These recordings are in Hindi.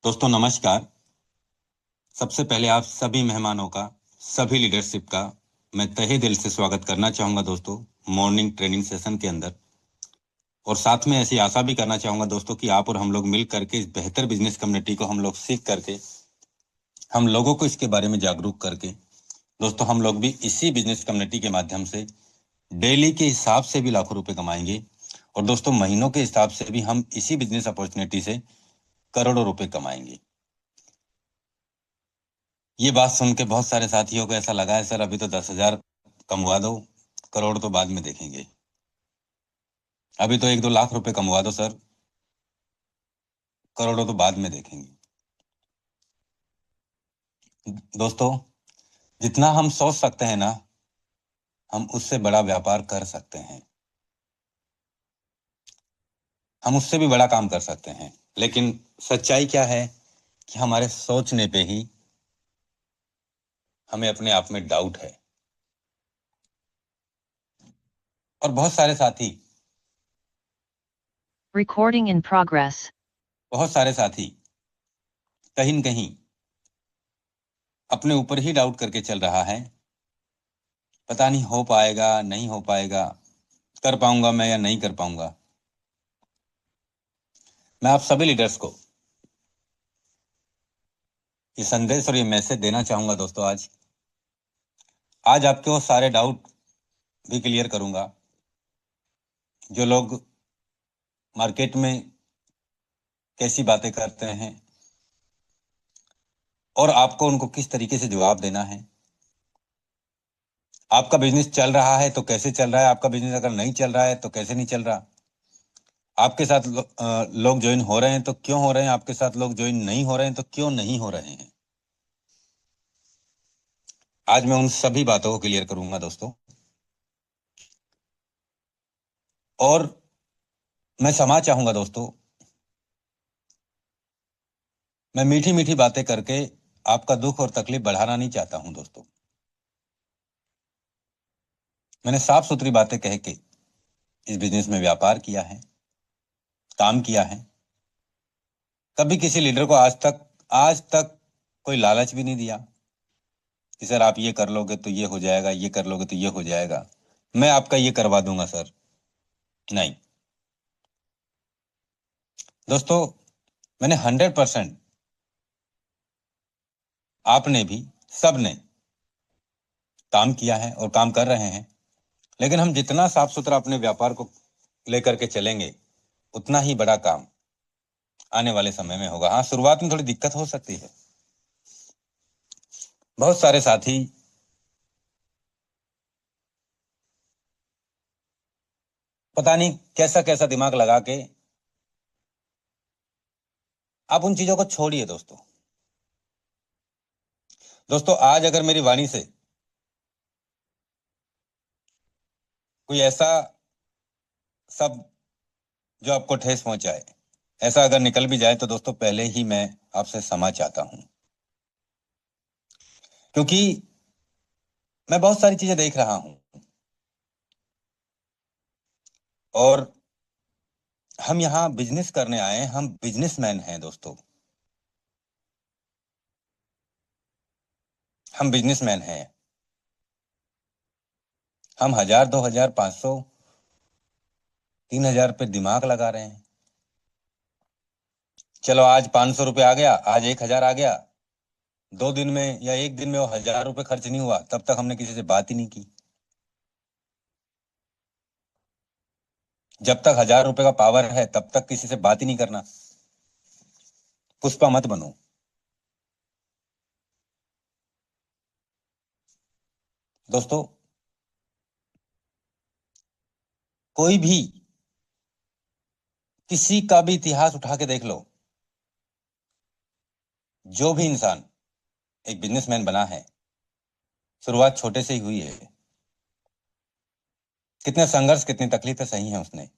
दोस्तों नमस्कार। सबसे पहले आप सभी मेहमानों का, सभी लीडरशिप का मैं तहे दिल से स्वागत करना चाहूंगा दोस्तों, मॉर्निंग ट्रेनिंग सेशन के अंदर। और साथ में ऐसी आशा भी करना चाहूंगा दोस्तों कि आप और हम लोग मिल करके इस बेहतर बिजनेस कम्युनिटी को हम लोग सीख करके, हम लोगों को इसके बारे में जागरूक करके दोस्तों, हम लोग भी इसी बिजनेस कम्युनिटी के माध्यम से डेली के हिसाब से भी लाखों रुपए कमाएंगे। और दोस्तों महीनों के हिसाब से भी हम इसी बिजनेस अपॉर्चुनिटी से करोड़ों रुपए कमाएंगे। ये बात सुन के बहुत सारे साथियों को ऐसा लगा है, सर अभी तो 10,000 कमवा दो, करोड़ तो बाद में देखेंगे। अभी तो 1-2 लाख रुपए कमवा दो सर, करोड़ों तो बाद में देखेंगे। दोस्तों जितना हम सोच सकते हैं ना, हम उससे बड़ा व्यापार कर सकते हैं, हम उससे भी बड़ा काम कर सकते हैं। लेकिन सच्चाई क्या है कि हमारे सोचने पे ही हमें अपने आप में डाउट है। और बहुत सारे साथी, Recording in progress. बहुत सारे साथी कहीं न कहीं अपने ऊपर ही डाउट करके चल रहा है। पता नहीं हो पाएगा, नहीं हो पाएगा, कर पाऊंगा मैं या नहीं कर पाऊंगा। मैं आप सभी लीडर्स को ये संदेश और ये मैसेज देना चाहूंगा दोस्तों। आज आपके वो सारे डाउट भी क्लियर करूंगा जो लोग मार्केट में कैसी बातें करते हैं, और आपको उनको किस तरीके से जवाब देना है। आपका बिजनेस चल रहा है तो कैसे चल रहा है, आपका बिजनेस अगर नहीं चल रहा है तो कैसे नहीं चल रहा। आपके साथ लोग ज्वाइन हो रहे हैं तो क्यों हो रहे हैं, आपके साथ लोग ज्वाइन नहीं हो रहे हैं तो क्यों नहीं हो रहे हैं। आज मैं उन सभी बातों को क्लियर करूंगा दोस्तों। और मैं क्षमा चाहूंगा दोस्तों, मैं मीठी मीठी बातें करके आपका दुख और तकलीफ बढ़ाना नहीं चाहता हूं दोस्तों। मैंने साफ सुथरी बातें कह के इस बिजनेस में व्यापार किया है, काम किया है। कभी किसी लीडर को आज तक कोई लालच भी नहीं दिया कि सर आप ये कर लोगे तो ये हो जाएगा, ये कर लोगे तो ये हो जाएगा, मैं आपका ये करवा दूंगा सर। नहीं दोस्तों, मैंने 100%, आपने भी, सब ने काम किया है और काम कर रहे हैं। लेकिन हम जितना साफ सुथरा अपने व्यापार को लेकर के चलेंगे, उतना ही बड़ा काम आने वाले समय में होगा। हाँ, शुरुआत में थोड़ी दिक्कत हो सकती है। बहुत सारे साथी पता नहीं कैसा कैसा दिमाग लगा के, आप उन चीजों को छोड़िए दोस्तों। दोस्तों आज अगर मेरी वाणी से कोई ऐसा सब जो आपको ठेस पहुंचाए, ऐसा अगर निकल भी जाए तो दोस्तों पहले ही मैं आपसे क्षमा चाहता हूं। क्योंकि मैं बहुत सारी चीजें देख रहा हूं, और हम यहां बिजनेस करने आए हैं, हम बिजनेसमैन हैं दोस्तों, हम बिजनेसमैन हैं। हम 1,000, 2,000, 500, 3,000 पे दिमाग लगा रहे हैं। चलो आज 500 रुपये आ गया, आज 1,000 आ गया, 2 दिन में या एक दिन में वो 1,000 रुपये खर्च नहीं हुआ, तब तक हमने किसी से बात ही नहीं की। जब तक 1,000 रुपये का पावर है तब तक किसी से बात ही नहीं करना। पुष्पा मत बनो दोस्तों। कोई भी, किसी का भी इतिहास उठा के देख लो, जो भी इंसान एक बिजनेसमैन बना है, शुरुआत छोटे से ही हुई है। कितने संघर्ष, कितनी तकलीफें सही हैं उसने,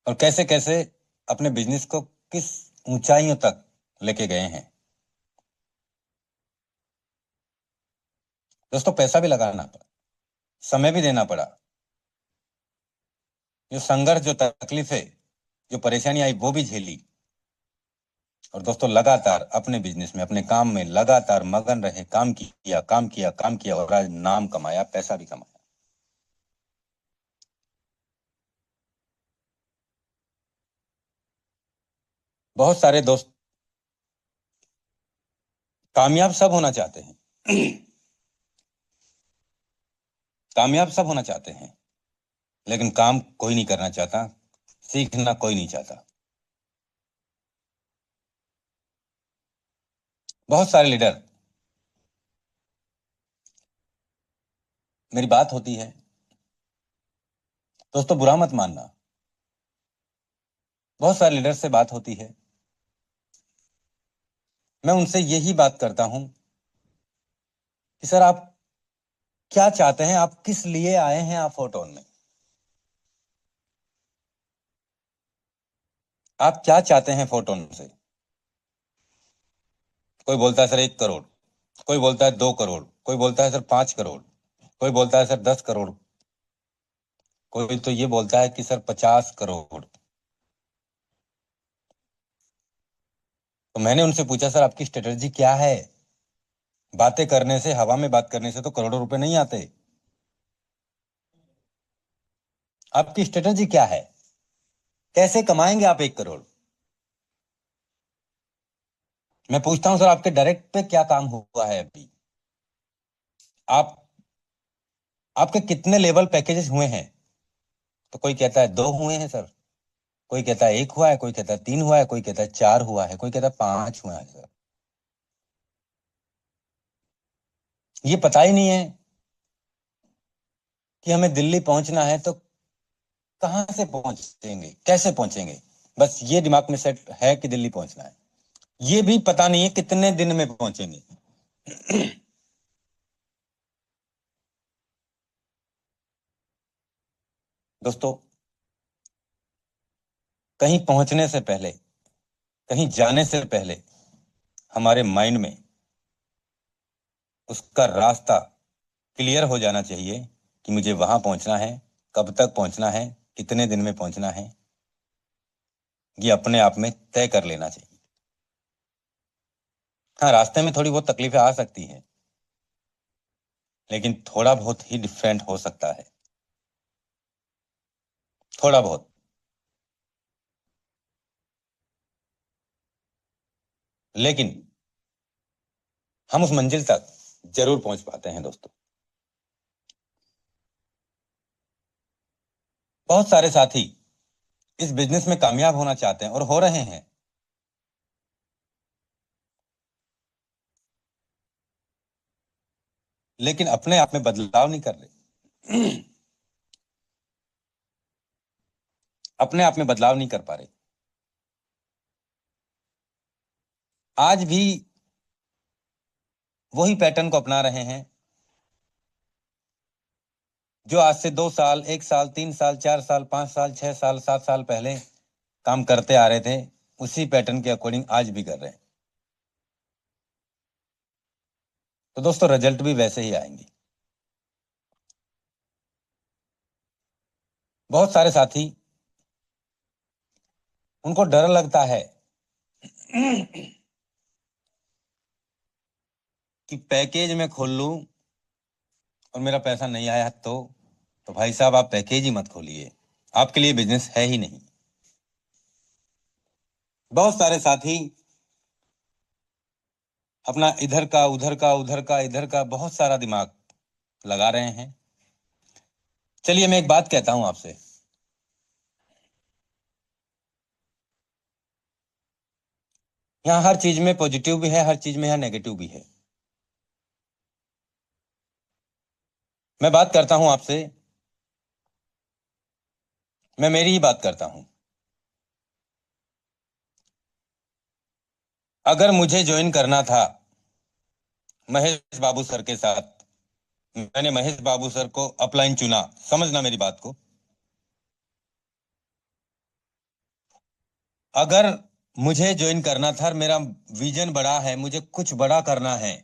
और कैसे कैसे अपने बिजनेस को किस ऊंचाइयों तक लेके गए हैं। दोस्तों पैसा भी लगाना पड़ा, समय भी देना पड़ा। जो संघर्ष, जो तकलीफें जो परेशानी आई वो भी झेली, और दोस्तों लगातार अपने बिजनेस में, अपने काम में लगातार मगन रहे, काम किया काम किया काम किया, और आज नाम कमाया, पैसा भी कमाया। बहुत सारे दोस्त कामयाब सब होना चाहते हैं कामयाब सब होना चाहते हैं, लेकिन काम कोई नहीं करना चाहता, सीखना कोई नहीं चाहता। बहुत सारे लीडर, मेरी बात होती है दोस्तों, बुरा मत मानना, बहुत सारे लीडर से बात होती है, मैं उनसे यही बात करता हूं कि सर आप क्या चाहते हैं, आप किस लिए आए हैं आप फोटोन में, आप क्या चाहते हैं फोटोन से। कोई बोलता है सर 1 करोड़, कोई बोलता है 2 करोड़, कोई बोलता है सर 5 करोड़, कोई बोलता है सर 10 करोड़, कोई तो ये बोलता है कि सर 50 करोड़। तो मैंने उनसे पूछा सर आपकी स्ट्रेटजी क्या है। बातें करने से, हवा में बात करने से तो करोड़ों रुपए नहीं आते। आपकी स्ट्रेटजी क्या है, कैसे कमाएंगे आप 1 करोड़। मैं पूछता हूं सर आपके डायरेक्ट पे क्या काम हुआ है अभी, आप आपके कितने लेवल पैकेजेस हुए हैं। तो कोई कहता है 2 हुए हैं सर, कोई कहता है 1 हुआ है, कोई कहता है 3 हुआ है, कोई कहता है 4 हुआ है, कोई कहता है 5 हुआ है सर। ये पता ही नहीं है कि हमें दिल्ली पहुंचना है तो कहां से पहुंचेंगे, कैसे पहुंचेंगे। बस ये दिमाग में सेट है कि दिल्ली पहुंचना है, ये भी पता नहीं है कितने दिन में पहुंचेंगे। दोस्तों, कहीं पहुंचने से पहले, कहीं जाने से पहले हमारे माइंड में उसका रास्ता क्लियर हो जाना चाहिए कि मुझे वहां पहुंचना है, कब तक पहुंचना है, कितने दिन में पहुंचना है। ये अपने आप में तय कर लेना चाहिए। हाँ, रास्ते में थोड़ी बहुत तकलीफें आ सकती हैं, लेकिन थोड़ा बहुत ही डिफरेंट हो सकता है, थोड़ा बहुत। लेकिन हम उस मंजिल तक जरूर पहुंच पाते हैं दोस्तों। बहुत सारे साथी इस बिजनेस में कामयाब होना चाहते हैं और हो रहे हैं, लेकिन अपने आप में बदलाव नहीं कर रहे। अपने आप में बदलाव नहीं कर पा रहे। आज भी वही पैटर्न को अपना रहे हैं जो आज से 2 साल, 1 साल, 3 साल, 4 साल, 5 साल, 6 साल, 7 साल पहले काम करते आ रहे थे। उसी पैटर्न के अकॉर्डिंग आज भी कर रहे हैं। तो दोस्तों, रिजल्ट भी वैसे ही आएंगे। बहुत सारे साथी, उनको डर लगता है कि पैकेज में खोल लूं और मेरा पैसा नहीं आया तो भाई साहब आप पैकेज ही मत खोलिए, आपके लिए बिजनेस है ही नहीं। बहुत सारे साथी अपना इधर का उधर का, उधर का इधर का, बहुत सारा दिमाग लगा रहे हैं। चलिए मैं एक बात कहता हूं आपसे, यहाँ हर चीज में पॉजिटिव भी है, हर चीज में यहाँ नेगेटिव भी है। मैं बात करता हूं आपसे, मैं मेरी ही बात करता हूं। अगर मुझे ज्वाइन करना था महेश बाबू सर के साथ, मैंने महेश बाबू सर को अपलाइन चुना, समझना मेरी बात को। अगर मुझे ज्वाइन करना था, मेरा विजन बड़ा है, मुझे कुछ बड़ा करना है,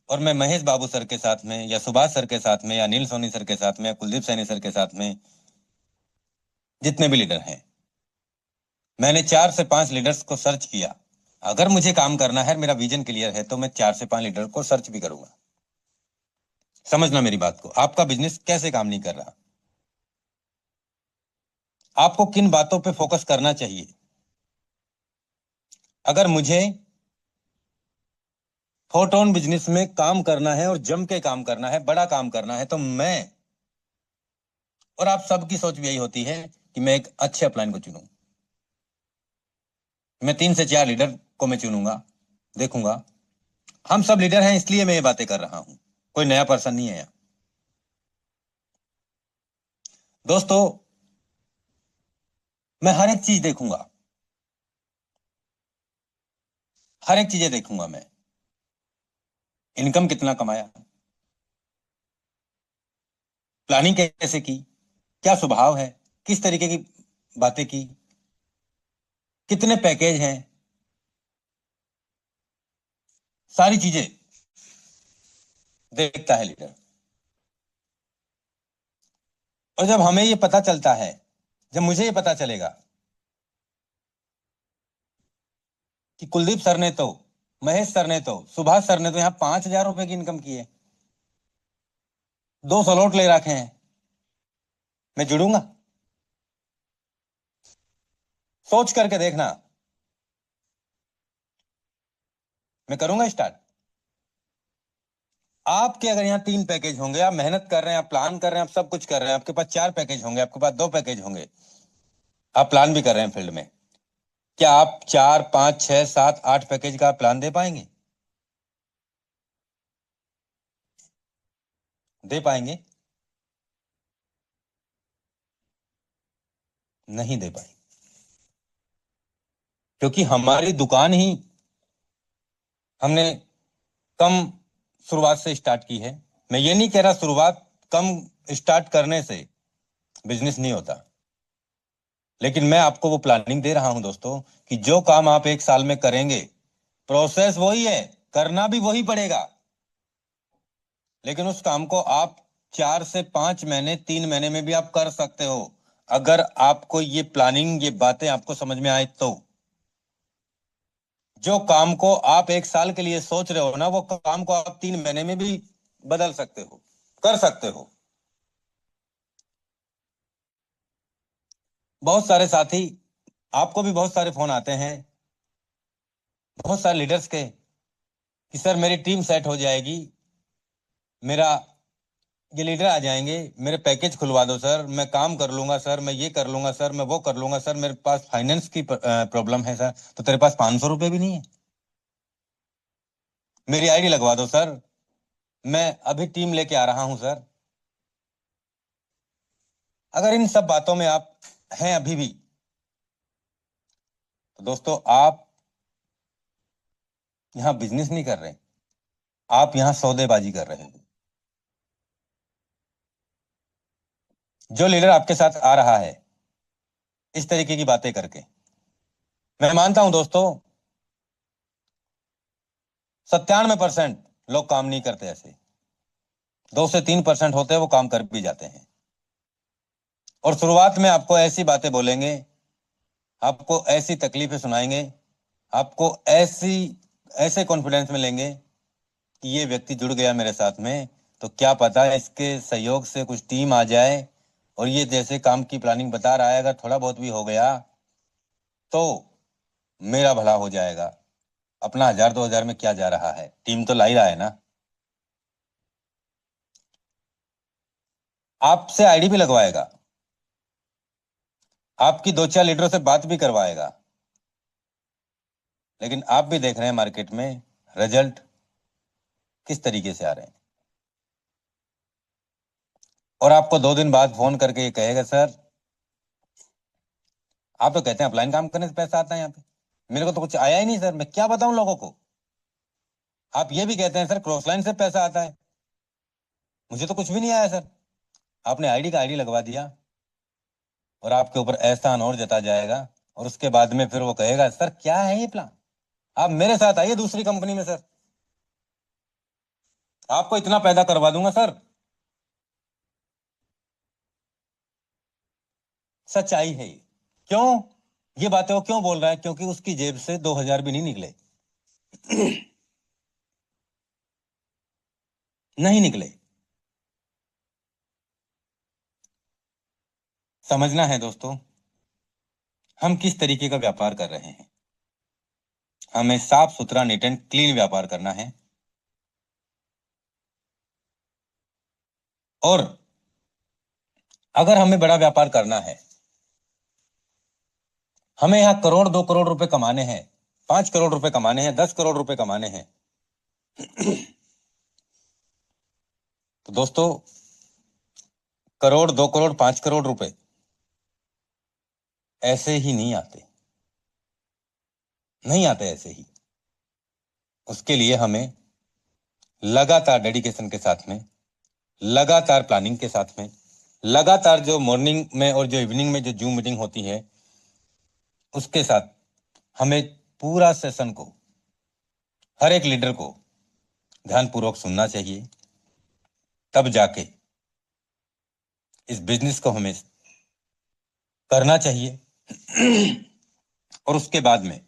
और मैं महेश बाबू सर के साथ में या सुभाष सर के साथ में या अनिल सोनी सर के साथ में या कुलदीप सैनी सर के साथ में, जितने भी लीडर हैं, मैंने 4 से 5 लीडर्स को सर्च किया। अगर मुझे काम करना है, मेरा विजन क्लियर है, तो मैं 4 से 5 लीडर को सर्च भी करूंगा। समझना मेरी बात को, आपका बिजनेस कैसे काम नहीं कर रहा, आपको किन बातों पे फोकस करना चाहिए। अगर मुझे फोटोन बिजनेस में काम करना है और जम के काम करना है, बड़ा काम करना है, तो मैं और आप सबकी सोच भी यही होती है कि मैं एक अच्छे अपलाइन को चुनूं। मैं 3 से 4 लीडर को मैं चुनूंगा, देखूंगा। हम सब लीडर हैं, इसलिए मैं ये बातें कर रहा हूं, कोई नया पर्सन नहीं है यहाँ। दोस्तों, मैं हर एक चीज देखूंगा, हर एक चीजें देखूंगा मैं। इनकम कितना कमाया, प्लानिंग कैसे की, क्या स्वभाव है, किस तरीके की बातें की, कितने पैकेज हैं, सारी चीजें देखता है लीडर। और जब हमें ये पता चलता है, जब मुझे ये पता चलेगा कि कुलदीप सर ने तो, महेश सर ने तो, सुभाष सर ने तो यहाँ 5,000 रुपए की इनकम की है, 2 स्लॉट ले रखे हैं, मैं जुड़ूंगा। सोच करके देखना, मैं करूंगा स्टार्ट। आपके अगर यहाँ 3 पैकेज होंगे, आप मेहनत कर रहे हैं, आप प्लान कर रहे हैं, आप सब कुछ कर रहे हैं, आपके पास 4 पैकेज होंगे, आपके पास 2 पैकेज होंगे, आप प्लान भी कर रहे हैं फील्ड में, क्या आप 4, 5, 6, 7, 8 पैकेज का प्लान दे पाएंगे? दे पाएंगे? नहीं दे पाएंगे, क्योंकि हमारी दुकान ही हमने कम शुरुआत से स्टार्ट की है। मैं ये नहीं कह रहा शुरुआत कम स्टार्ट करने से बिजनेस नहीं होता, लेकिन मैं आपको वो प्लानिंग दे रहा हूं दोस्तों, कि जो काम आप 1 साल में करेंगे, प्रोसेस वही है, करना भी वही पड़ेगा, लेकिन उस काम को आप 4 से 5 महीने, 3 महीने में भी आप कर सकते हो, अगर आपको ये प्लानिंग, ये बातें आपको समझ में आए तो। जो काम को आप 1 साल के लिए सोच रहे हो ना, वो काम को आप 3 महीने में भी बदल सकते हो, कर सकते हो। बहुत सारे साथी, आपको भी बहुत सारे फोन आते हैं, बहुत सारे लीडर्स के, कि सर मेरी टीम सेट हो जाएगी, मेरा ये लीडर आ जाएंगे, मेरे पैकेज खुलवा दो सर, मैं काम कर लूंगा सर, मैं ये कर लूंगा सर, मैं वो कर लूंगा सर, मेरे पास फाइनेंस की प्रॉब्लम है सर। तो तेरे पास 500 रुपए भी नहीं है? मेरी आईडी लगवा दो सर, मैं अभी टीम लेके आ रहा हूं सर। अगर इन सब बातों में आप हैं अभी भी, तो दोस्तों आप यहां बिजनेस नहीं कर रहे, आप यहां सौदेबाजी कर रहे हैं। जो लीडर आपके साथ आ रहा है इस तरीके की बातें करके, मैं मानता हूं दोस्तों 97% लोग काम नहीं करते ऐसे, 2 से 3% होते हैं वो काम कर भी जाते हैं। और शुरुआत में आपको ऐसी बातें बोलेंगे, आपको ऐसी तकलीफें सुनाएंगे, आपको ऐसी ऐसे कॉन्फिडेंस में लेंगे कि ये व्यक्ति जुड़ गया मेरे साथ में, तो क्या पता है इसके सहयोग से कुछ टीम आ जाए, और ये जैसे काम की प्लानिंग बता रहा है, अगर थोड़ा बहुत भी हो गया तो मेरा भला हो जाएगा। अपना 1,000 2,000 में क्या जा रहा है, टीम तो ला ही रहा है ना। आपसे आईडी भी लगवाएगा, आपकी 2 4 लीडरों से बात भी करवाएगा, लेकिन आप भी देख रहे हैं मार्केट में रिजल्ट किस तरीके से आ रहे हैं। और आपको 2 दिन बाद फोन करके ये कहेगा सर, आप तो कहते हैं अपलाइन काम करने से पैसा आता है यहाँ पे, मेरे को तो कुछ आया ही नहीं सर, मैं क्या बताऊं लोगों को। आप ये भी कहते हैं सर क्रॉस लाइन से पैसा आता है, मुझे तो कुछ भी नहीं आया सर। आपने आईडी का आईडी लगवा दिया, और आपके ऊपर एहसान और जता जाएगा, और उसके बाद में फिर वो कहेगा सर क्या है ये प्लान, आप मेरे साथ आइए दूसरी कंपनी में सर, आपको इतना पैदा करवा दूंगा सर। सच्चाई है ये। क्यों? ये बातें वो क्यों बोल रहा है? क्योंकि उसकी जेब से 2000 भी नहीं निकले। नहीं निकले। समझना है दोस्तों, हम किस तरीके का व्यापार कर रहे हैं। हमें साफ सुथरा नीट एंड क्लीन व्यापार करना है। और अगर हमें बड़ा व्यापार करना है, हमें यहां करोड़ 2 करोड़ रुपए कमाने हैं, 5 करोड़ रुपए कमाने हैं, 10 करोड़ रुपए कमाने हैं, तो दोस्तों करोड़ 2 करोड़ 5 करोड़ रुपए ऐसे ही नहीं आते। नहीं आते ऐसे ही। उसके लिए हमें लगातार डेडिकेशन के साथ में, लगातार प्लानिंग के साथ में, लगातार जो मॉर्निंग में और जो इवनिंग में जो जूम मीटिंग होती है उसके साथ हमें पूरा सेशन को, हर एक लीडर को ध्यानपूर्वक सुनना चाहिए। तब जाके इस बिजनेस को हमें करना चाहिए। और उसके बाद में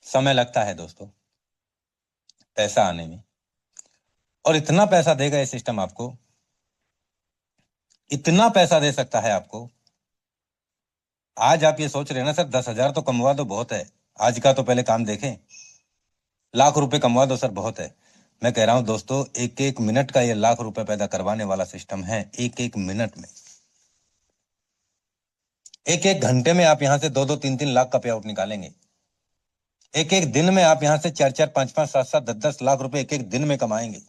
समय लगता है दोस्तों पैसा आने में। और इतना पैसा देगा ये सिस्टम आपको, इतना पैसा दे सकता है आपको। आज आप ये सोच रहे हैं ना सर 10,000 तो कमवा दो बहुत है, आज का तो पहले काम देखें, लाख रुपए कमवा दो सर बहुत है। मैं कह रहा हूं दोस्तों, एक एक मिनट का ये लाख रुपए पैदा करवाने वाला सिस्टम है। एक एक मिनट में, एक एक घंटे में आप यहां से 2-2 3-3 लाख का पे आउट निकालेंगे। एक एक दिन में आप यहां से 4-4 5-5 7-7 10-10 लाख रुपए एक एक दिन में कमाएंगे।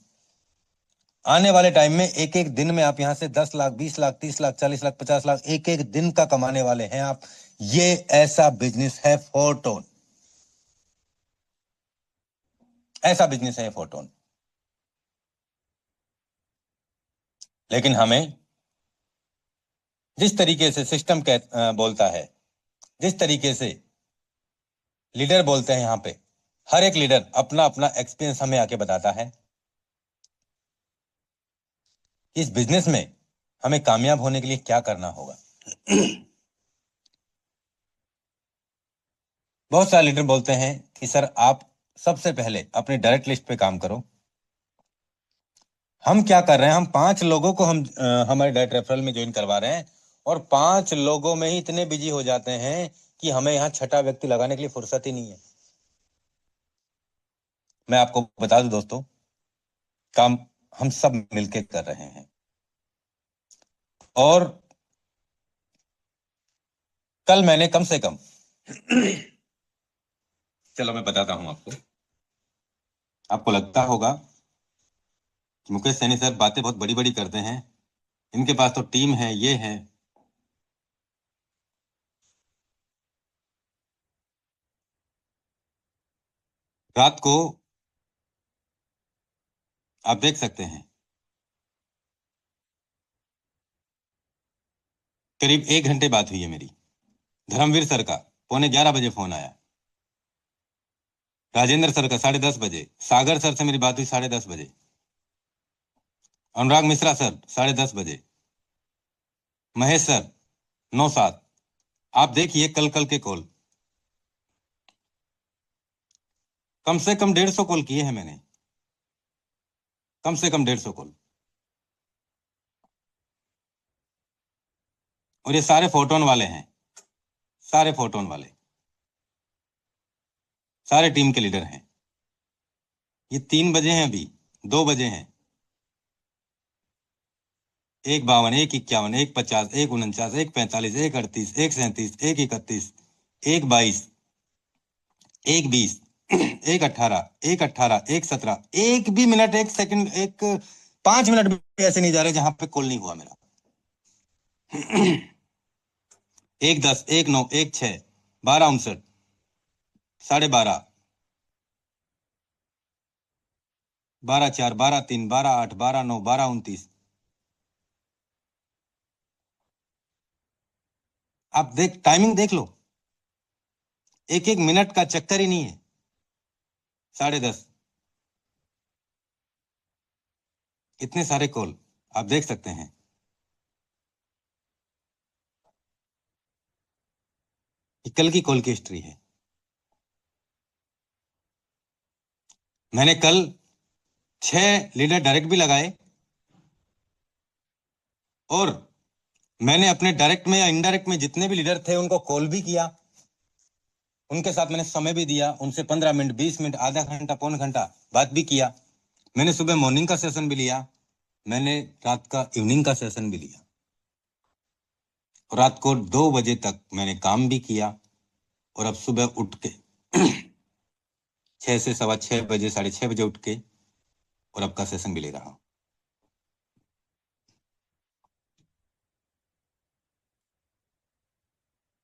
आने वाले टाइम में एक एक दिन में आप यहां से 10 लाख 20 लाख 30 लाख 40 लाख 50 लाख एक एक दिन का कमाने वाले हैं आप। ये ऐसा बिजनेस है फोरटोन, ऐसा बिजनेस है फोरटोन। लेकिन हमें जिस तरीके से सिस्टम बोलता है, जिस तरीके से लीडर बोलते हैं, यहां पे हर एक लीडर अपना अपना एक्सपीरियंस हमें आके बताता है। इस बिजनेस में हमें कामयाब होने के लिए क्या करना होगा। बहुत सारे लीडर बोलते हैं कि सर आप सबसे पहले अपनी डायरेक्ट लिस्ट पे काम करो। हम क्या कर रहे हैं, हम 5 लोगों को हमारे डायरेक्ट रेफरल में ज्वाइन करवा रहे हैं और 5 लोगों में ही इतने बिजी हो जाते हैं कि हमें यहाँ छठा व्यक्ति लगाने के लिए फुर्सत ही नहीं है। मैं आपको बता दूं दोस्तों, काम हम सब मिलके कर रहे हैं। और कल मैंने कम से कम चलो मैं बताता हूं आपको। आपको लगता होगा कि मुकेश सैनी सर बातें बहुत बड़ी बड़ी करते हैं, इनके पास तो टीम है, ये है। रात को आप देख सकते हैं करीब 1 घंटे बात हुई है मेरी। धर्मवीर सर का पौने 11 बजे फोन आया, राजेंद्र सर का 10:30 बजे, सागर सर से मेरी बात हुई 10:30 बजे, अनुराग मिश्रा सर 10:30 बजे, महेश सर 9-7। आप देखिए कल कल के कॉल, कम से कम 150 कॉल किए हैं मैंने, कम से कम 150 कॉल। और ये सारे फोटोन वाले हैं, सारे फोटोन वाले, सारे टीम के लीडर हैं। ये 3 बजे हैं, अभी 2 बजे हैं। 1:52, 1:51, 1:50, 1:49, 1:45, 1:38, 1:37, 1:31, 1:22, 1:20, 1:18, 1:18, 1:17, एक भी मिनट, एक सेकंड, एक 5 मिनट भी ऐसे नहीं जा रहे जहां पे कॉल नहीं हुआ मेरा। 1:10, 1:09, 1:06, 12:59, 12:30, 12:04, 12:03, 12:08, 12:09, 12:29। आप देख, टाइमिंग देख लो, एक एक मिनट का चक्कर ही नहीं है। 10:30, इतने सारे कॉल आप देख सकते हैं। ये कल की कॉल की हिस्ट्री है। मैंने कल 6 लीडर डायरेक्ट भी लगाए और मैंने अपने डायरेक्ट में या इनडायरेक्ट में जितने भी लीडर थे उनको कॉल भी किया, उनके साथ मैंने समय भी दिया, उनसे 15 मिनट 20 मिनट आधा घंटा पौन घंटा बात भी किया। मैंने सुबह मॉर्निंग का सेशन भी लिया, मैंने रात का इवनिंग का सेशन भी लिया और रात को 2 बजे तक मैंने काम भी किया और अब सुबह उठ के 6 से 6:15 6:30 बजे उठ के और अब का सेशन भी ले रहा हूं।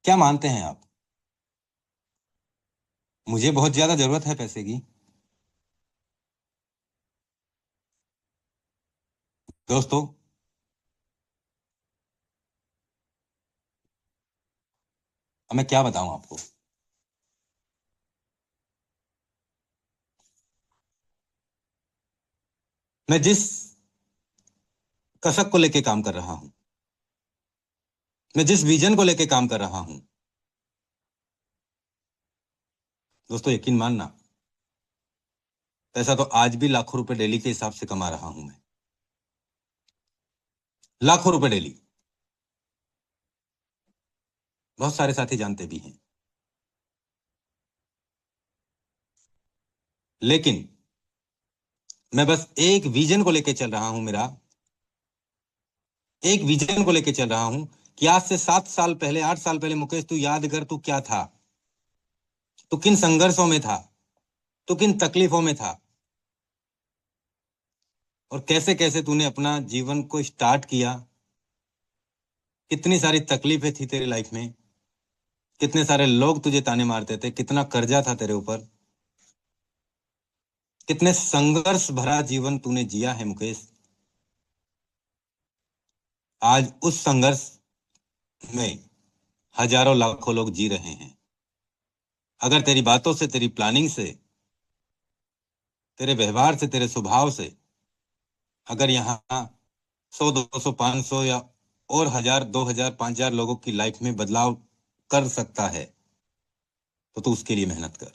क्या मानते हैं आप? मुझे बहुत ज्यादा जरूरत है पैसे की दोस्तों। अब मैं क्या बताऊं आपको। मैं जिस कसक को लेके काम कर रहा हूं, मैं जिस विजन को लेके काम कर रहा हूं दोस्तों, यकीन मानना, पैसा तो आज भी लाखों रुपए डेली के हिसाब से कमा रहा हूं मैं, लाखों रुपए डेली। बहुत सारे साथी जानते भी हैं, लेकिन मैं बस एक विजन को लेके चल रहा हूं। मेरा एक विजन को लेके चल रहा हूं कि आज से 7 साल पहले 8 साल पहले मुकेश, तू याद कर, तू क्या था, तू किन संघर्षों में था, तू किन तकलीफों में था और कैसे कैसे तूने अपना जीवन को स्टार्ट किया। कितनी सारी तकलीफें थी तेरी लाइफ में, कितने सारे लोग तुझे ताने मारते थे, कितना कर्जा था तेरे ऊपर, कितने संघर्ष भरा जीवन तूने जिया है मुकेश। आज उस संघर्ष में हजारों लाखों लोग जी रहे हैं। अगर तेरी बातों से, तेरी प्लानिंग से, तेरे व्यवहार से, तेरे स्वभाव से अगर यहाँ 100 200 500 या और 1000 2000 5000 लोगों की लाइफ में बदलाव कर सकता है तो तू उसके लिए मेहनत कर,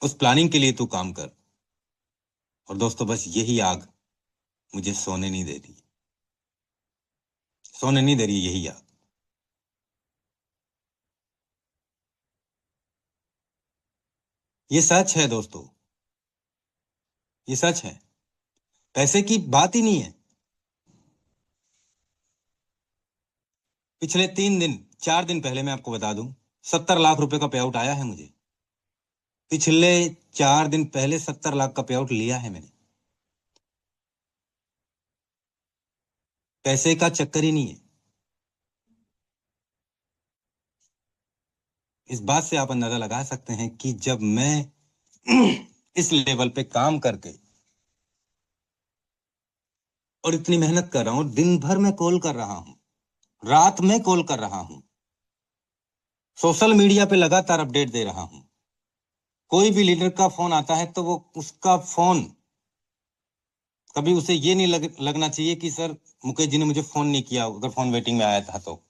उस प्लानिंग के लिए तू काम कर। और दोस्तों, बस यही आग मुझे सोने नहीं दे रही, सोने नहीं दे रही यही आग। ये सच है दोस्तों, ये सच है, पैसे की बात ही नहीं है। पिछले 3 दिन 4 दिन पहले मैं आपको बता दूं, 70 लाख रुपए का पे आउट आया है मुझे। पिछले 4 दिन पहले 70 लाख का पे आउट लिया है मैंने। पैसे का चक्कर ही नहीं है। इस बात से आप अंदाजा लगा सकते हैं कि जब मैं इस लेवल पे काम करके और इतनी मेहनत कर रहा हूं, दिन भर में कॉल कर रहा हूं, रात में कॉल कर रहा हूं, सोशल मीडिया पे लगातार अपडेट दे रहा हूं। कोई भी लीडर का फोन आता है तो वो उसका फोन, कभी उसे ये नहीं लगना चाहिए कि सर मुकेश जी ने मुझे फोन नहीं किया, अगर फोन वेटिंग में आया था तो।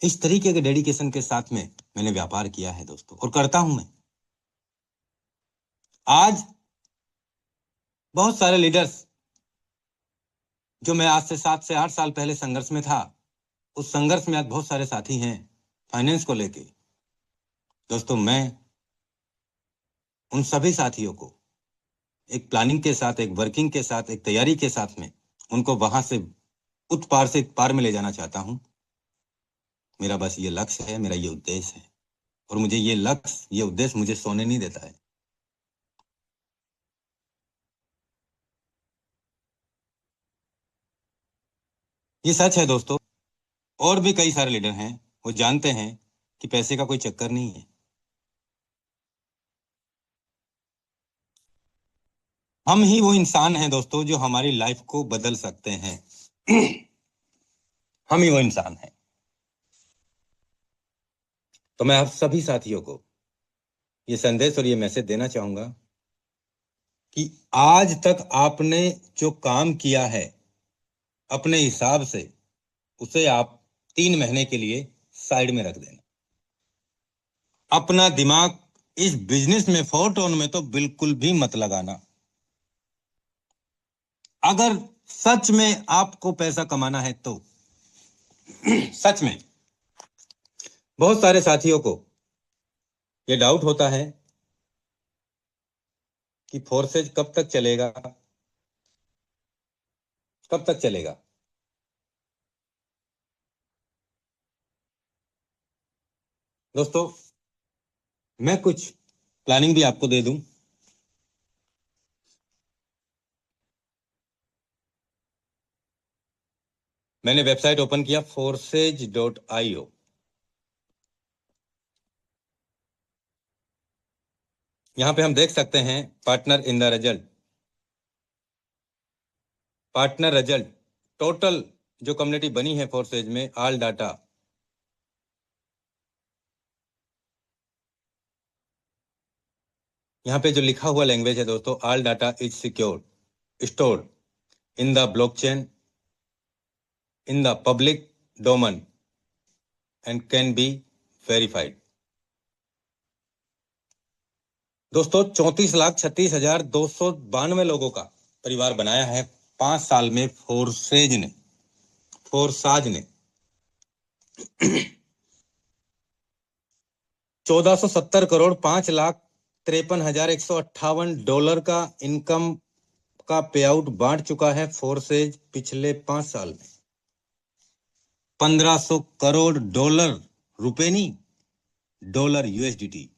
इस तरीके के डेडिकेशन के साथ में मैंने व्यापार किया है दोस्तों, और करता हूं मैं। आज बहुत सारे लीडर्स, जो मैं आज से 7 से 8 साल पहले संघर्ष में था, उस संघर्ष में आज बहुत सारे साथी हैं फाइनेंस को लेके। दोस्तों, मैं उन सभी साथियों को एक प्लानिंग के साथ, एक वर्किंग के साथ, एक तैयारी के साथ में उनको वहां से उत पार से इत पार में ले जाना चाहता हूं। मेरा बस ये लक्ष्य है, मेरा ये उद्देश्य है, और मुझे ये लक्ष्य, ये उद्देश्य मुझे सोने नहीं देता है। ये सच है दोस्तों। और भी कई सारे लीडर हैं, वो जानते हैं कि पैसे का कोई चक्कर नहीं है। हम ही वो इंसान हैं दोस्तों जो हमारी लाइफ को बदल सकते हैं। हम ही वो इंसान हैं। तो मैं आप सभी साथियों को ये संदेश और ये मैसेज देना चाहूंगा कि आज तक आपने जो काम किया है अपने हिसाब से, उसे आप 3 महीने के लिए साइड में रख देना। अपना दिमाग इस बिजनेस में 4 टोन में तो बिल्कुल भी मत लगाना। अगर सच में आपको पैसा कमाना है तो सच में बहुत सारे साथियों को ये डाउट होता है कि फोर्सेज कब तक चलेगा, कब तक चलेगा। दोस्तों, मैं कुछ प्लानिंग भी आपको दे दूं। मैंने वेबसाइट ओपन किया forces.io। यहां पे हम देख सकते हैं partner in the result, partner result, total जो कम्युनिटी बनी है फोर्सेज में, ऑल डाटा। यहां पे जो लिखा हुआ लैंग्वेज है दोस्तों, all data is secured stored in the blockchain in the public domain and can be verified. दोस्तों, 34,36,292 लोगों का परिवार बनाया है 5 साल में फोर्साज ने 1470 करोड़ 5,53,158 डॉलर का इनकम का पे आउट बांट चुका है फोर्सेज पिछले 5 साल में। 1500 करोड़ डॉलर, रुपए नहीं, dollar USDT.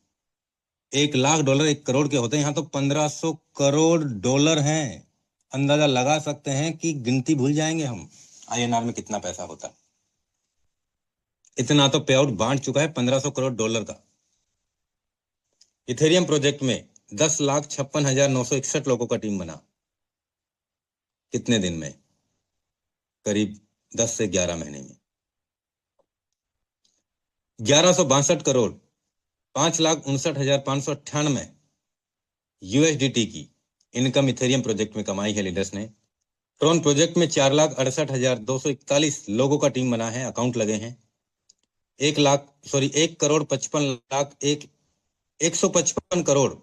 1 lakh dollar 1 crore के होते हैं, यहां तो 1500 करोड़ डॉलर हैं। अंदाजा लगा सकते हैं कि गिनती भूल जाएंगे हम आईएनआर में कितना पैसा होता है। इतना तो पे आउट बांट चुका है 1500 करोड़ डॉलर का। इथेरियम प्रोजेक्ट में 10,56,961 लोगों का टीम बना। कितने दिन में? करीब 10 से 11 महीने में। 1162 करोड़ 5,59,598 यूएसडीटी की इनकम इथेरियम प्रोजेक्ट में कमाई है लीडर्स ने। ट्रोन प्रोजेक्ट में 4,68,241 लोगों का टीम बना है, अकाउंट लगे हैं। 1,55 करोड़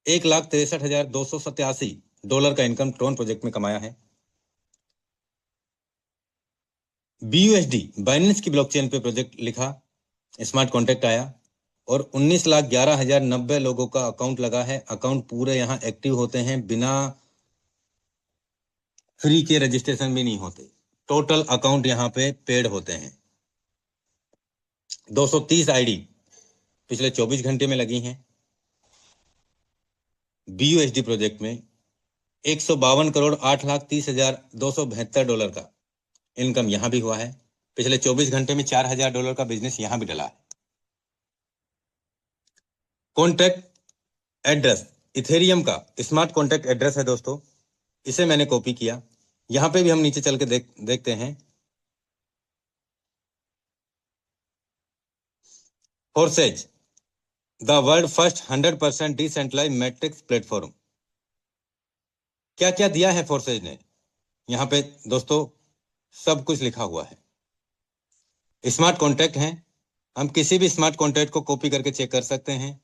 1,63,287 डॉलर का इनकम ट्रोन प्रोजेक्ट में कमाया है। BUSD बाइनेंस की ब्लॉकचेन पे प्रोजेक्ट लिखा, स्मार्ट कॉन्ट्रैक्ट आया और 19,11,090 लोगों का अकाउंट लगा है। अकाउंट पूरे यहाँ एक्टिव होते हैं, बिना फ्री के रजिस्ट्रेशन भी नहीं होते। टोटल अकाउंट यहाँ पे पेड होते हैं। 230 आईडी पिछले 24 घंटे में लगी हैं। BUSD प्रोजेक्ट में 152 करोड़ 8,30,272 डॉलर का इनकम यहां भी हुआ है। पिछले 24 घंटे में 4,000 डॉलर का बिजनेस यहां भी डला है। कॉन्टैक्ट एड्रेस इथेरियम का स्मार्ट कॉन्टैक्ट एड्रेस है दोस्तों, इसे मैंने कॉपी किया। यहां पे भी हम नीचे चल के देखते हैं। Forces the world first 100% decentralised matrix platform. क्या क्या दिया है फोर्सेज ने? यहां पे दोस्तों सब कुछ लिखा हुआ है। स्मार्ट कॉन्टैक्ट हैं, हम किसी भी स्मार्ट कॉन्टैक्ट को कॉपी करके चेक कर सकते हैं,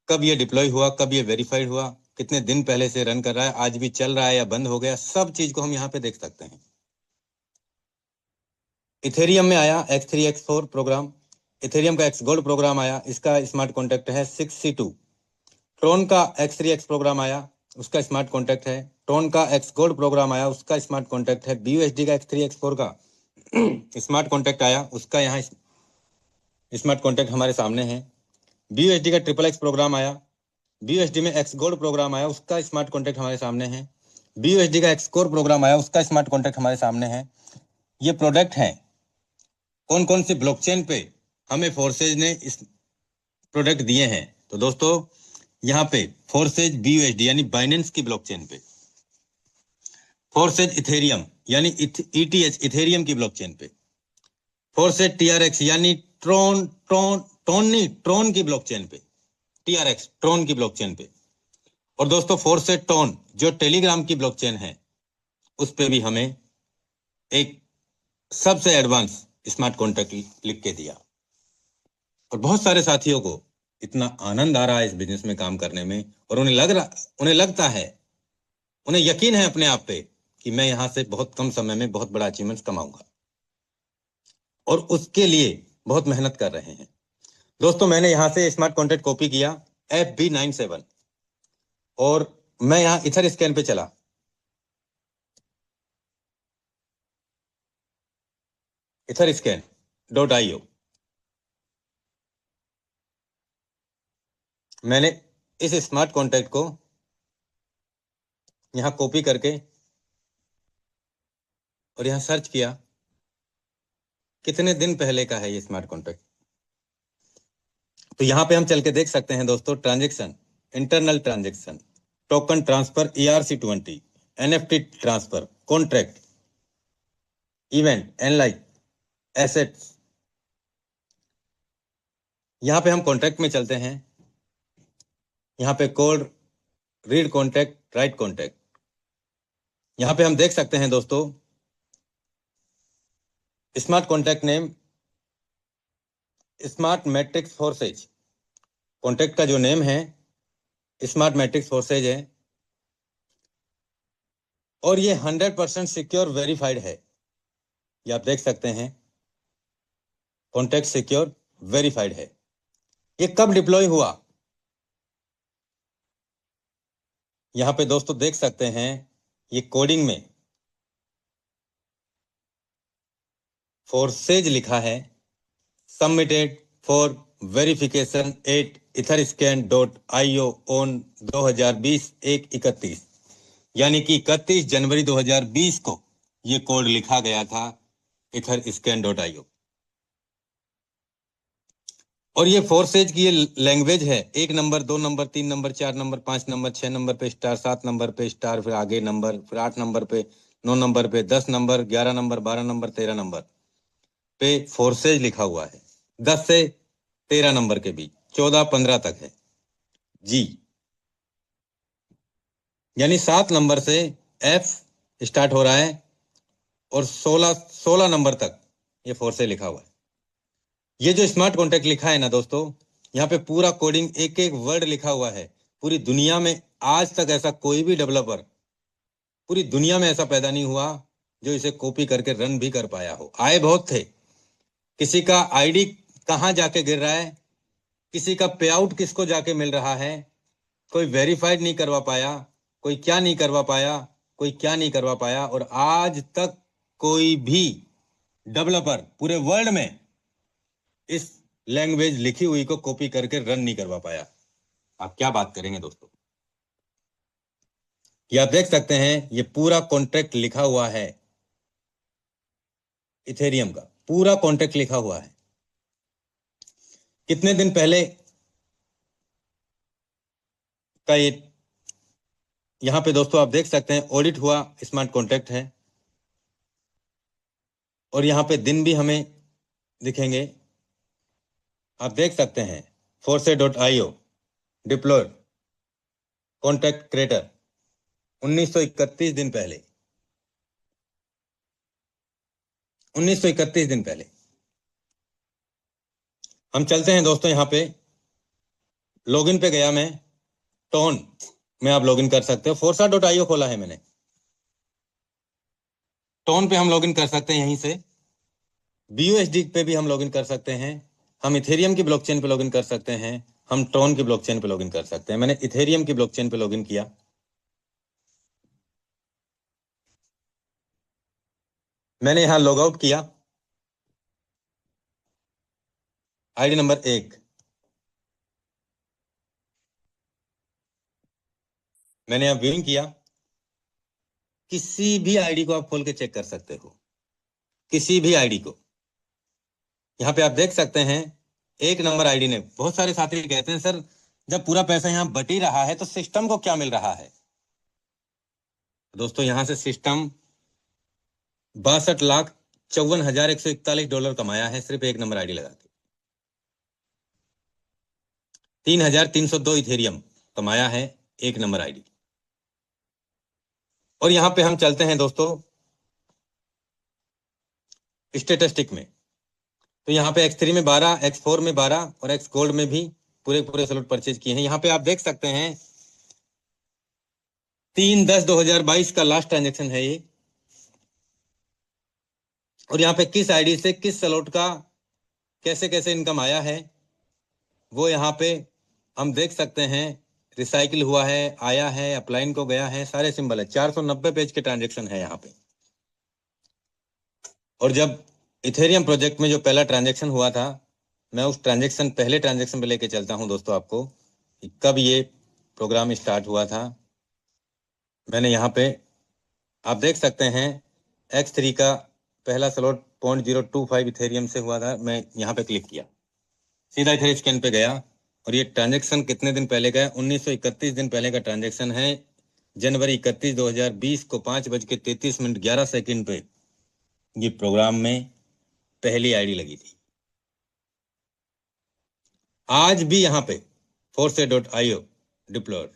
कब ये डिप्लॉय हुआ, कब ये वेरीफाइड हुआ, कितने दिन पहले से रन कर रहा है, आज भी चल रहा है या बंद हो गया, सब चीज को हम यहाँ पे देख सकते हैं। इथेरियम में आया X3 X4 प्रोग्राम, इथेरियम का एक्स गोल्ड प्रोग्राम आया, इसका स्मार्ट कॉन्टैक्ट है 6C2। ट्रोन का X3 X प्रोग्राम आया, उसका स्मार्ट कॉन्टैक्ट है। ट्रोन का एक्स गोल्ड प्रोग्राम आया, उसका स्मार्ट कॉन्टैक्ट है। BUSD का X3 X4 का स्मार्ट कॉन्टैक्ट आया, उसका यहाँ स्मार्ट कॉन्टैक्ट हमारे सामने है। BUSD का XXX प्रोग्राम आया, BUSD में एक्स गोल्ड प्रोग्राम आया, उसका स्मार्ट कॉन्टैक्ट हमारे सामने है। BUSD का एक्स कोर प्रोग्राम आया, उसका स्मार्ट कॉन्टैक्ट हमारे सामने है। ये प्रोडक्ट हैं, कौन कौन सी ब्लॉकचेन पे हमें फोर्सेज ने इस प्रोडक्ट दिए हैं। तो दोस्तों यहाँ पे फोर्सेज BUSD यानी बाइनेंस की ब्लॉकचेन पे, फोर्सेज इथेरियम यानी ETH इथेरियम की ब्लॉकचेन पे, फोर्सेज TRX यानी ट्रोन की ब्लॉकचेन पे, TRX ट्रोन की ब्लॉकचेन पे। और दोस्तों फोर्सेज टोन जो टेलीग्राम की ब्लॉकचेन है, उस पे भी हमें एक सबसे एडवांस स्मार्ट कॉन्ट्रैक्ट लिख के दिया। और बहुत सारे साथियों को इतना आनंद आ रहा है इस बिजनेस में काम करने में, और उन्हें लगता है, उन्हें यकीन है अपने आप पे कि मैं यहां से बहुत कम समय में बहुत बड़ा अचीवमेंट कमाऊंगा, और उसके लिए बहुत मेहनत कर रहे हैं। दोस्तों, मैंने यहां से स्मार्ट कॉन्ट्रैक्ट कॉपी किया FB97, और मैं यहां इथर स्कैन पे चला। इथर स्कैन .io मैंने इस स्मार्ट कॉन्ट्रैक्ट को यहां कॉपी करके और यहां सर्च किया, कितने दिन पहले का है ये स्मार्ट कॉन्ट्रैक्ट। तो यहां पे हम चल के देख सकते हैं दोस्तों, transaction, internal transaction, token transfer ERC20, NFT transfer, contract, event, एनलाइक, एसेट्स। यहां पे हम कॉन्ट्रैक्ट में चलते हैं। यहां पे code, read contract, write contract. यहां पे हम देख सकते हैं दोस्तों, smart contract name smart matrix Forsage. Contract का जो नेम है स्मार्ट मैट्रिक्स फोर्सेज है, और ये 100% सिक्योर वेरीफाइड है। ये आप देख सकते हैं, कॉन्ट्रैक्ट सिक्योर वेरीफाइड है। ये कब डिप्लॉय हुआ, यहां पे दोस्तों देख सकते हैं, ये कोडिंग में फोर्सेज लिखा है, submitted for verification eight etherscan.io on 2020-1/31, यानी कि 31 जनवरी 2020 को ये कोड लिखा गया था etherscan.io। और ये फोर्सेज की ये लैंग्वेज है, 1 number, 2 number, 3 number, 4 number, 5 number, 6 number पे स्टार, 7 नंबर पे स्टार, फिर आगे नंबर, फिर 8 नंबर पे, 9 नंबर पे, 10 नंबर, 11 नंबर, 12 नंबर, 13 नंबर पे फोर्सेज लिखा हुआ है। 10 से 13 नंबर के बीच, 14-15 तक है जी, यानी 7 नंबर से F स्टार्ट हो रहा है, और 16 नंबर तक ये फोर्सेज लिखा हुआ है। ये जो स्मार्ट कॉन्ट्रैक्ट लिखा है ना दोस्तों, यहाँ पे पूरा कोडिंग, एक एक वर्ड लिखा हुआ है। पूरी दुनिया में आज तक ऐसा कोई भी डेवलपर, पूरी दुनिया में ऐसा पैदा नहीं हुआ जो इसे कॉपी करके रन भी कर पाया हो। आए बहुत थे, किसी का आईडी कहाँ जाके गिर रहा है, किसी का पे आउट किसको जाके मिल रहा है, कोई वेरीफाइड नहीं करवा पाया, कोई क्या नहीं करवा पाया, कोई क्या नहीं करवा पाया, और आज तक कोई भी डेवलपर पूरे वर्ल्ड में इस लैंग्वेज लिखी हुई को कॉपी करके रन नहीं करवा पाया। आप क्या बात करेंगे दोस्तों। ये आप देख सकते हैं, ये पूरा कॉन्ट्रैक्ट लिखा हुआ है, इथेरियम का पूरा कॉन्ट्रैक्ट लिखा हुआ है। कितने दिन पहले का ये, यहां पे दोस्तों आप देख सकते हैं, ऑडिट हुआ स्मार्ट कॉन्ट्रैक्ट है, और यहां पे दिन भी हमें दिखेंगे। आप देख सकते हैं, force.io डिप्लॉयड कॉन्ट्रैक्ट क्रिएटर 1931 दिन पहले, 1931 दिन पहले। हम चलते हैं दोस्तों, यहां पे लॉगिन पे गया मैं, टोन में आप लॉगिन कर सकते हो। forsa.io खोला है मैंने, टोन पे हम लॉगिन कर सकते हैं, यहीं से BUSD पे भी हम लॉगिन कर सकते हैं, हम इथेरियम की ब्लॉकचेन पे लॉगिन कर सकते हैं, हम टोन की ब्लॉकचेन पे लॉगिन कर सकते हैं। मैंने इथेरियम की ब्लॉकचेन पे लॉगिन किया। मैंने यहां लॉग आउट किया, आईडी नंबर 1, मैंने यहां व्यूइंग किया। किसी भी आईडी को आप खोल के चेक कर सकते हो, किसी भी आईडी को। यहाँ पे आप देख सकते हैं, 1 नंबर आईडी ने, बहुत सारे साथी कहते हैं सर जब पूरा पैसा यहाँ बट ही रहा है तो सिस्टम को क्या मिल रहा है। दोस्तों, यहां से सिस्टम $62,54,141 कमाया है, सिर्फ 1 नंबर आईडी लगा के। 3,302 इथेरियम कमाया है 1 नंबर आईडी। और यहां पे हम चलते हैं दोस्तों, स्टेटिस्टिक में। तो यहाँ पे X3 में 12, X4 में 12 और X गोल्ड में भी पूरे स्लॉट परचेज किए हैं। यहाँ पे आप देख सकते हैं 3/10/2022 का लास्ट ट्रांजेक्शन है ये। और यहाँ पे किस आईडी से किस स्लॉट का कैसे कैसे इनकम आया है वो यहाँ पे हम देख सकते हैं। रिसाइकिल हुआ है, आया है, अपलाइन को गया है, सारे सिंबल है। 490 पेज के ट्रांजेक्शन है यहाँ पे। और जब इथेरियम प्रोजेक्ट में जो पहला ट्रांजेक्शन हुआ था, मैं उस पहले ट्रांजेक्शन पे लेके चलता हूं दोस्तों आपको, कि कब ये प्रोग्राम स्टार्ट हुआ था। मैंने यहाँ पे आप देख सकते हैं X3 का पहला स्लॉट 0.025 इथेरियम से हुआ था। मैं यहाँ पे क्लिक किया, सीधा इथेरियम स्कैन पे गया और ये ट्रांजेक्शन कितने दिन पहले का है? 1931 दिन पहले का ट्रांजेक्शन है। जनवरी 31, 2020 को 5:33 पे ये प्रोग्राम में पहली आईडी लगी थी। आज भी यहाँ पे force.io डिप्लॉयड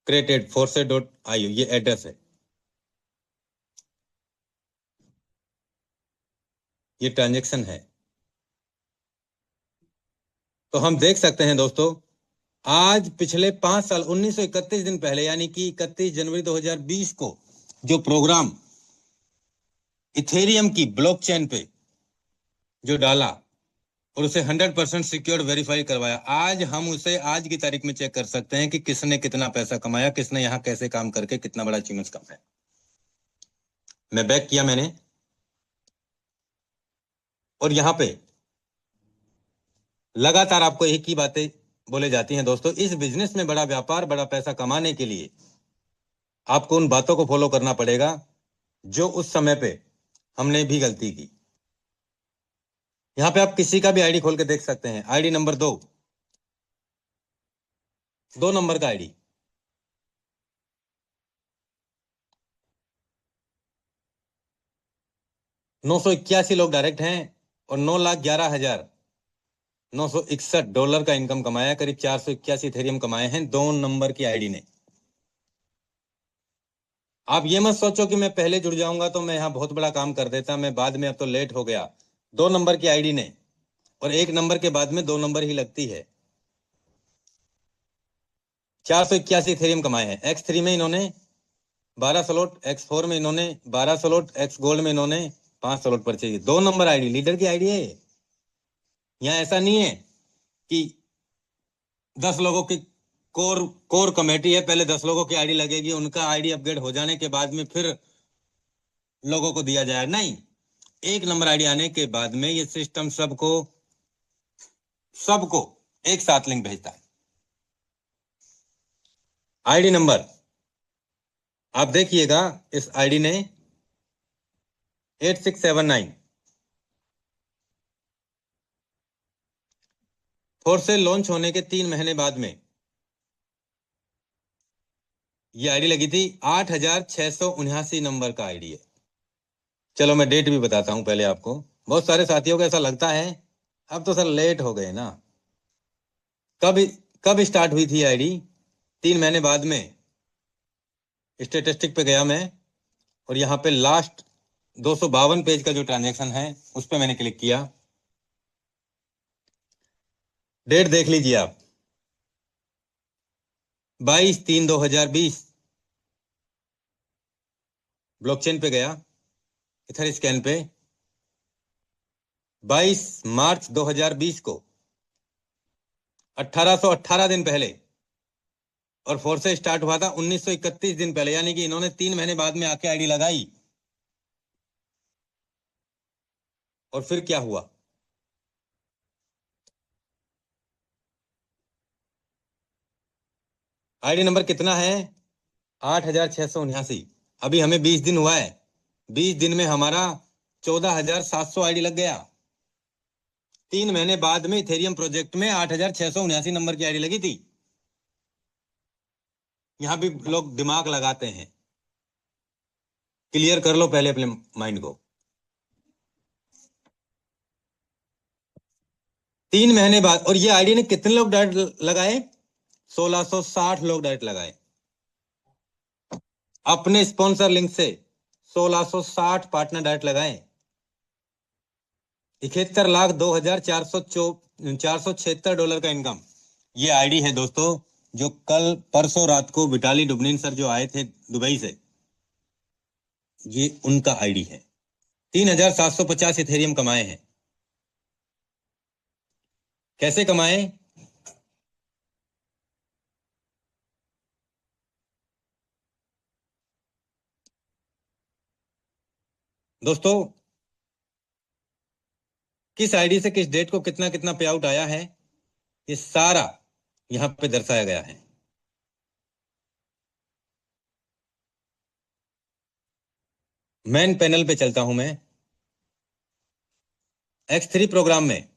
created force.io ये एड्रेस है, ये ट्रांजेक्शन है। तो हम देख सकते हैं दोस्तों, आज पिछले 5 साल 1931 दिन पहले यानी कि 31 जनवरी 2020 को जो प्रोग्राम इथेरियम की ब्लॉकचेन पे जो डाला और उसे 100% सिक्योर वेरीफाई करवाया, आज हम उसे आज की तारीख में चेक कर सकते हैं कि किसने कितना पैसा कमाया, किसने यहाँ कैसे काम करके कितना बड़ा अचीवमेंट कमाया। मैं बैक किया मैंने, और यहाँ पे लगातार आपको एक ही बातें बोले जाती हैं दोस्तों। इस बिजनेस में बड़ा व्यापार, बड़ा पैसा कमाने के लिए आपको उन बातों को फॉलो करना पड़ेगा जो उस समय पे हमने भी गलती की। यहाँ पे आप किसी का भी आईडी खोल के देख सकते हैं। आईडी नंबर 2 नंबर का आईडी, $981 लोग डायरेक्ट हैं और $9,11,961 का इनकम कमाया। करीब 481 इथेरियम कमाए हैं 2 नंबर की आईडी ने। आप ये मत सोचो कि मैं पहले जुड़ जाऊंगा तो मैं यहाँ बहुत बड़ा काम कर देता, मैं बाद में, अब तो लेट हो गया। 2 नंबर की आईडी ने, और 1 नंबर के बाद में 2 नंबर ही लगती है। 481 इथेरियम कमाए हैं। X3 में इन्होंने 12 स्लॉट, X4 में इन्होंने 12 स्लॉट, X गोल्ड में इन्होंने 5 स्लॉट परचेज किए। 2 नंबर आईडी लीडर की आईडी है। यहाँ ऐसा नहीं है कि 10 लोगों की कोर कमेटी है, पहले 10 लोगों की आईडी लगेगी, उनका आईडी अपग्रेड हो जाने के बाद में फिर लोगों को दिया जाए। नहीं, 1 नंबर आईडी आने के बाद में ये सिस्टम सबको एक साथ लिंक भेजता है। आईडी नंबर आप देखिएगा, इस आईडी ने 8679 फोर्स से लॉन्च होने के 3 महीने बाद में ये आईडी लगी थी। 8679 नंबर का आईडी है। चलो मैं डेट भी बताता हूं पहले आपको। बहुत सारे साथियों को ऐसा लगता है अब तो सर लेट हो गए ना। कब स्टार्ट हुई थी आईडी? 3 महीने बाद में। स्टेटिस्टिक पे गया मैं और यहाँ पे लास्ट 252 पेज का जो ट्रांजेक्शन है उस पर मैंने क्लिक किया। डेट देख लीजिए आप, 22/3/2020 ब्लॉकचेन पे गया, इथर स्कैन पे 22 मार्च 2020 को, 1818 दिन पहले, और फोर्स से स्टार्ट हुआ था 1931 दिन पहले, यानी कि इन्होंने 3 महीने बाद में आके आईडी लगाई। और फिर क्या हुआ? आईडी नंबर कितना है? 8679। अभी हमें 20 दिन हुआ है। 20 दिन में हमारा 14,700 आईडी लग गया। 3 महीने बाद में इथेरियम प्रोजेक्ट में 8679 नंबर की आईडी लगी थी। यहां भी लोग दिमाग लगाते हैं। क्लियर कर लो पहले अपने माइंड को। 3 महीने बाद, और ये आईडी ने कितने लोग डायरेक्ट लगाए? 1660 लोग डायरेक्ट लगाए अपने स्पॉन्सर लिंक से। 1660 पार्टनर डायरेक्ट लगाए, 71,02,476 का इनकम। ये आईडी है दोस्तों, जो कल परसों रात को विटाली डुबनिन सर जो आए थे दुबई से, ये उनका आईडी है। 3,750 इथेरियम कमाए हैं। कैसे कमाए? दोस्तों, किस आईडी से किस डेट को कितना कितना पे आउट आया है, ये सारा यहां पे दर्शाया गया है। मेन पैनल पे चलता हूं मैं। X3 प्रोग्राम में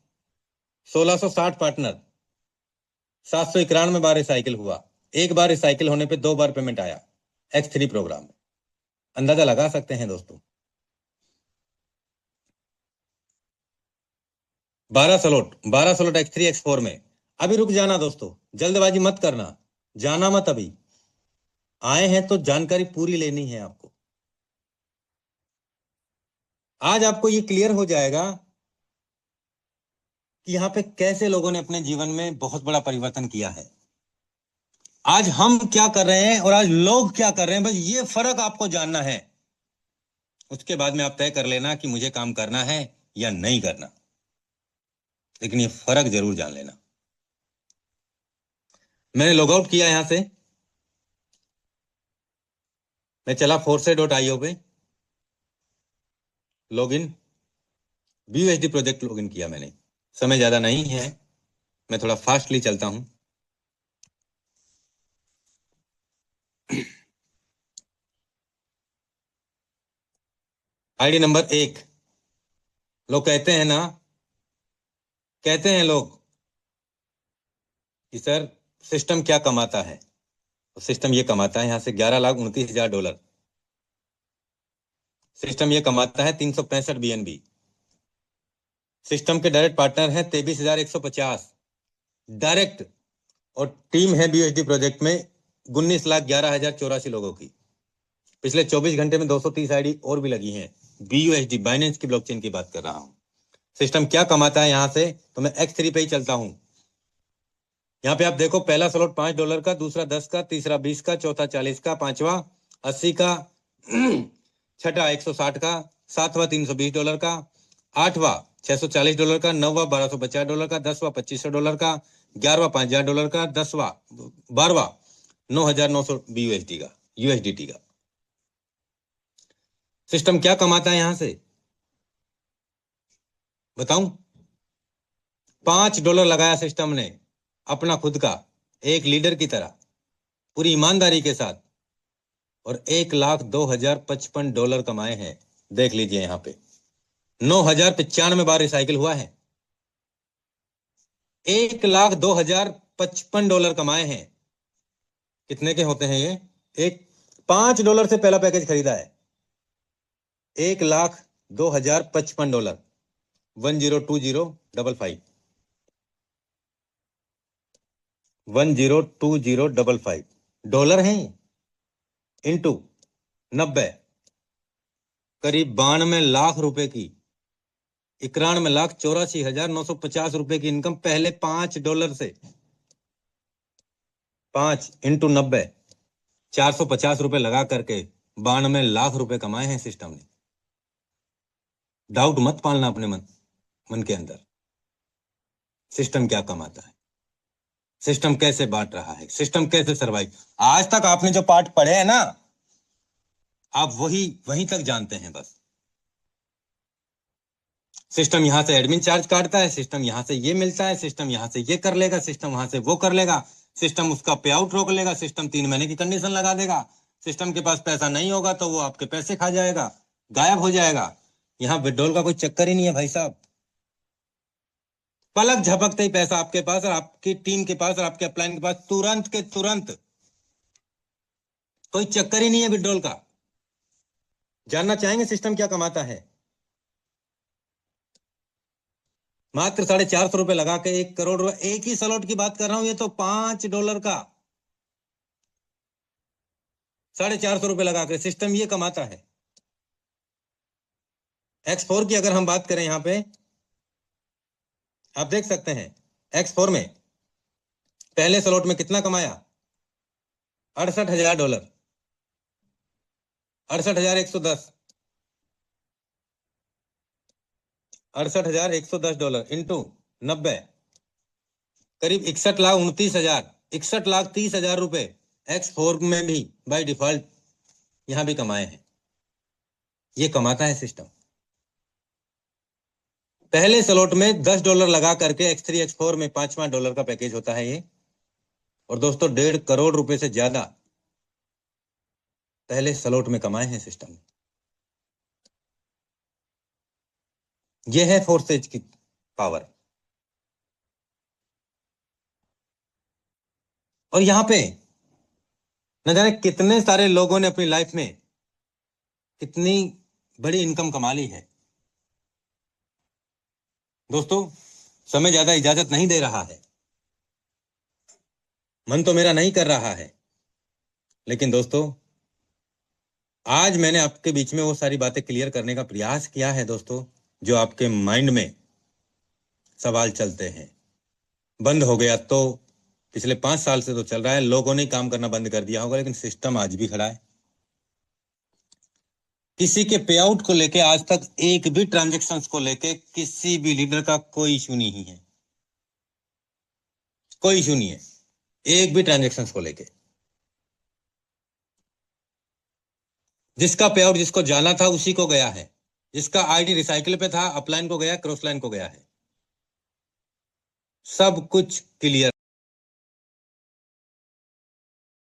1660 पार्टनर, 791 बार रिसाइकिल हुआ, एक बार रिसाइकिल होने पे 2 बार पेमेंट आया X3 प्रोग्राम में। अंदाजा लगा सकते हैं दोस्तों। 12 स्लॉट X3 X4 में। अभी रुक जाना दोस्तों, जल्दबाजी मत करना, जाना मत। अभी आए हैं तो जानकारी पूरी लेनी है आपको। आज आपको ये क्लियर हो जाएगा कि यहां पे कैसे लोगों ने अपने जीवन में बहुत बड़ा परिवर्तन किया है। आज हम क्या कर रहे हैं और आज लोग क्या कर रहे हैं, बस ये फर्क आपको जानना है। उसके बाद में आप तय कर लेना कि मुझे काम करना है या नहीं करना, लेकिन ये फर्क जरूर जान लेना। मैंने लॉग आउट किया यहां से, मैं चला force.io पे, लॉगिन, BUSD प्रोजेक्ट लॉगिन किया मैंने। समय ज्यादा नहीं है, मैं थोड़ा फास्टली चलता हूं। ID number 1। लोग कहते हैं ना, कहते हैं लोग कि सर सिस्टम क्या कमाता है, तो सिस्टम ये कमाता है यहां से $11,29,000। सिस्टम ये कमाता है 365 BNB। सिस्टम के डायरेक्ट पार्टनर है 23,150 डायरेक्ट, और टीम है BUSD प्रोजेक्ट में 19,11,084 लोगों की। पिछले 24 घंटे में 230 आईडी और भी लगी हैं। BUSD बाइनेंस की ब्लॉकचेन की बात कर रहा हूं। सिस्टम क्या कमाता है यहां से, तो मैं X3 पे ही चलता हूं। यहां पे आप देखो, पहला स्लॉट $5 का, दूसरा 10 का, तीसरा 20 का, चौथा 40 का, पांचवा 80 का, छठा 160 का, सातवां $320 का, आठवां $640 का, नौवां $1250 का, 10वां $2500 का, 11वां $5000 का, 12वां 9,900 BUSD का, USDT का। सिस्टम क्या कमाता है यहां से बताऊं? $5 लगाया सिस्टम ने अपना खुद का, एक लीडर की तरह, पूरी ईमानदारी के साथ, और $1,02,055 कमाए हैं। देख लीजिए यहां पे 9,095 बार रिसाइकिल हुआ है, $1,02,055 कमाए हैं। कितने के होते हैं ये? एक $5 से पहला पैकेज खरीदा है, $1,02,055, 102055, 102055 डॉलर हैं इंटू 90, करीब 92 लाख रुपए की, 91,84,950 रुपए की इनकम पहले $5 से। 5 इंटू 90, 450 रुपए लगा करके 92 लाख रुपए कमाए हैं सिस्टम ने। डाउट मत पालना अपने मन के अंदर। सिस्टम क्या कमाता है, सिस्टम कैसे बांट रहा है, सिस्टम कैसे सर्वाइव। आज तक आपने जो पार्ट पढ़े हैं ना, आप वहीं तक जानते हैं बस। सिस्टम यहां से एडमिन चार्ज काटता है, सिस्टम यहां से ये मिलता है, सिस्टम यहां से ये कर लेगा, सिस्टम वहां से वो कर लेगा, सिस्टम उसका पे आउट रोक लेगा, सिस्टम 3 महीने की कंडीशन लगा देगा, सिस्टम के पास पैसा नहीं होगा तो वो आपके पैसे खा जाएगा, गायब हो जाएगा। यहां विड्रॉल का कोई चक्कर ही नहीं है भाई साहब। पलक झपकते ही पैसा आपके पास और आपकी टीम के पास और आपके अपलाइन के पास, तुरंत के तुरंत। कोई चक्कर ही नहीं है विड्रॉल का। जानना चाहेंगे सिस्टम क्या कमाता है? मात्र $450 लगा के $1 करोड़, एक ही स्लॉट की बात कर रहा हूं, ये तो $5 का $450 लगा कर सिस्टम ये कमाता है। X4 की अगर हम बात करें यहां पे आप देख सकते हैं X4 में पहले स्लॉट में कितना कमाया, $68,000, 68,110, $68,110 इंटू 90, करीब 61,29,000, 61,30,000 रुपए X4 में भी बाय डिफॉल्ट यहां भी कमाए हैं। ये कमाता है सिस्टम। पहले स्लॉट में $10 लगा करके X3 X4 में $5 का पैकेज होता है ये, और दोस्तों 1.5 करोड़ रुपए से ज्यादा पहले स्लॉट में कमाए हैं सिस्टम। ये है फोर्सेज की पावर। और यहां पे न जाने कितने सारे लोगों ने अपनी लाइफ में कितनी बड़ी इनकम कमा ली है। दोस्तों समय ज्यादा इजाजत नहीं दे रहा है, मन तो मेरा नहीं कर रहा है, लेकिन दोस्तों आज मैंने आपके बीच में वो सारी बातें क्लियर करने का प्रयास किया है दोस्तों, जो आपके माइंड में सवाल चलते हैं। बंद हो गया तो पिछले 5 साल से तो चल रहा है, लोगों ने काम करना बंद कर दिया होगा, लेकिन सिस्टम आज भी खड़ा है। किसी के पे आउट को लेके आज तक एक भी ट्रांजैक्शंस को लेके किसी भी लीडर का कोई इशू नहीं है, कोई इशू नहीं है एक भी ट्रांजैक्शंस को लेके। जिसका पे आउट जिसको जाना था उसी को गया है, जिसका आईडी रिसाइकिल पे था अपलाइन को गया, क्रॉस लाइन को गया है, सब कुछ क्लियर